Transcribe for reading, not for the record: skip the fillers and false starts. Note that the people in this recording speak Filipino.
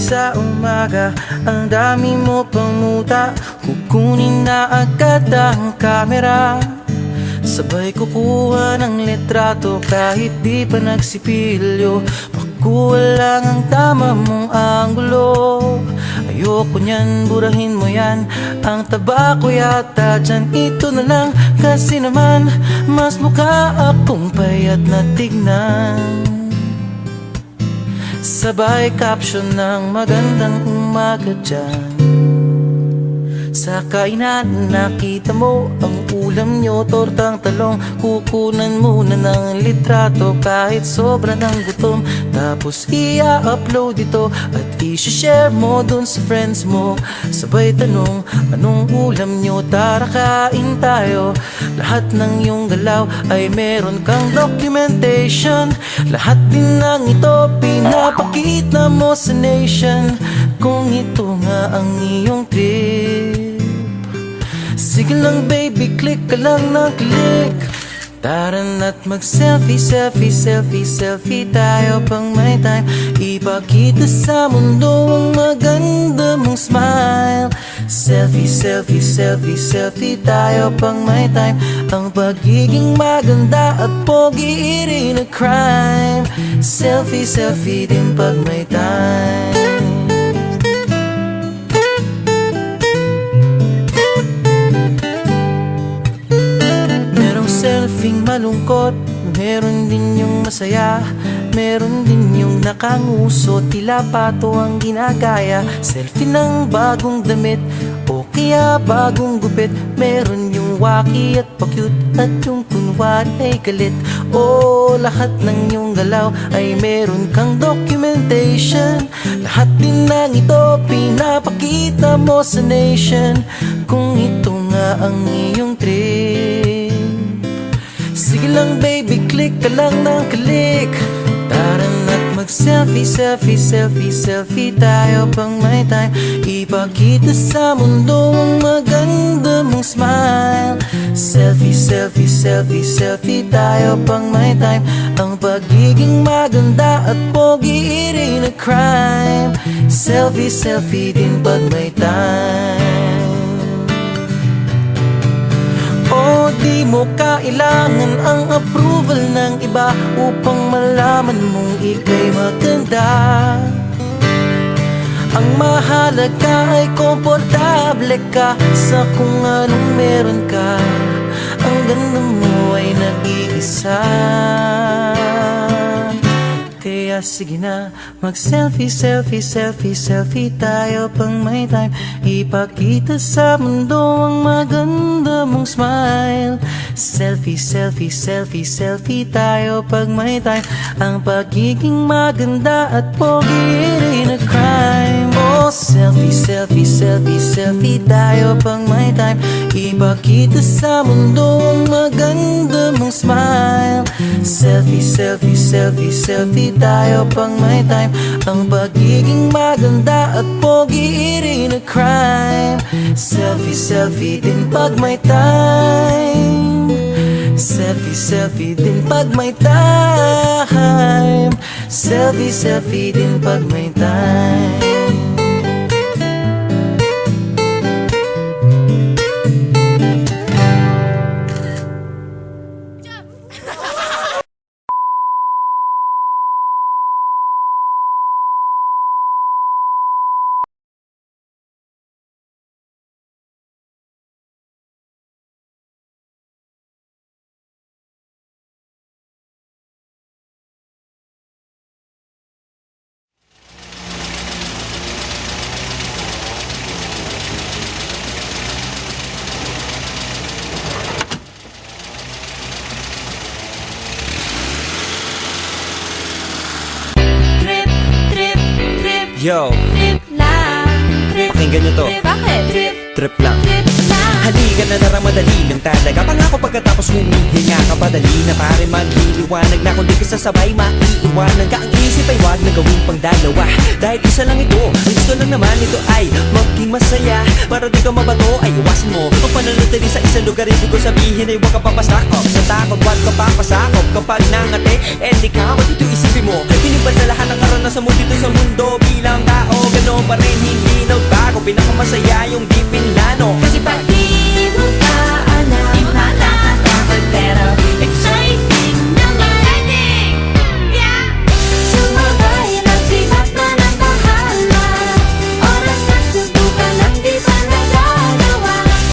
sa umaga, ang dami mo pang muta. Kukunin na agad ang kamera, sabay kukuha ng litrato kahit di pa nagsipilyo. Makuha lang ang tama mong anggulo. Ayoko niyan, burahin mo yan. Ang taba ko yata dyan, ito na lang. Kasi naman, mas mukha akong payat na tignan. Sabay caption ng magandang umaga dyan. Sa kainan nakita mo ang ulam nyo, tortang talong. Kukunan muna ng litrato kahit sobra ng gutom. Tapos i-upload ito at i-share mo dun sa friends mo. Sabay tanong, anong ulam nyo? Tara kain tayo. Lahat ng iyong galaw ay meron kang documentation. Lahat din ng ito pinapakita mo sa nation. Kung ito nga ang iyong trip, sige lang baby, click ka lang ng click. Tara na't mag-selfie, selfie, selfie, selfie tayo pang may time. Ipakita sa mundo ang maganda mong smile. Selfie, selfie, selfie, selfie tayo pang may time. Ang pagiging maganda at pogi rin na crime. Selfie, selfie din pag may time. Selfing malungkot, meron din yung masaya. Meron din yung nakanguso, tila pato ang ginagaya. Selfie ng bagong damit o kaya bagong gupit. Meron yung waki at pa-cute at yung kunwari ay galit. O lahat ng yung galaw ay meron kang documentation. Lahat din ng ito pinapakita mo sa nation. Kung ito nga ang iyong trip, sige lang baby, click ka lang ng click. Tara na't mag-selfie, selfie, selfie, selfie tayo pang may time. Ipakita sa mundo ang maganda mong smile. Selfie, selfie, selfie, selfie tayo pang may time. Ang pagiging maganda at pogi rin na crime. Selfie, selfie din pag may time. O di mo kailangan ang approval ng iba upang malaman mong ika'y maganda. Ang mahalaga ay komportable ka sa kung anong meron ka. Ang ganda mo ay nag-iisa. Kaya sige na, mag-selfie, selfie, selfie, selfie tayo pang may time. Ipakita sa mundo ang maganda mong smile. Selfie, selfie, selfie, selfie tayo pag may time. Ang pagiging maganda at pogi rin na crime. Oh, selfie, selfie, selfie, selfie tayo pang may time. Ipakita sa mundo ang maganda mong smile. Selfie, selfie, selfie, selfie tayo pang may time. Ang pagiging maganda at pogi rin na crime. Selfie, selfie din pag may time. Selfie, selfie din pag may time. Selfie, selfie din pag may time. Yo, Trip lang, trip, pakinggan nyo to. trip, bakit? Trip, Trip lang. trip lang. Halika na naramadali ng talaga. Pangako pagkatapos humihinga ka pa. Dali na pare magliliwanag na. Kung di ka sasabay maiiwanan ka. Ang isip ay wag na gawin pang dalawa. Dahil isa lang ito, ang gusto lang naman ito ay maging masaya. Para di ka mabato ay iwasan mo kung pananatili sa isang lugar. Ibig ko sabihin ay huwag ka papasakop sa takot, wag ka papasakop. Kapag nangate, di ka, wag ito isipin mo. Hinibad sa lahat ng karanasan mo dito sa mundo bilang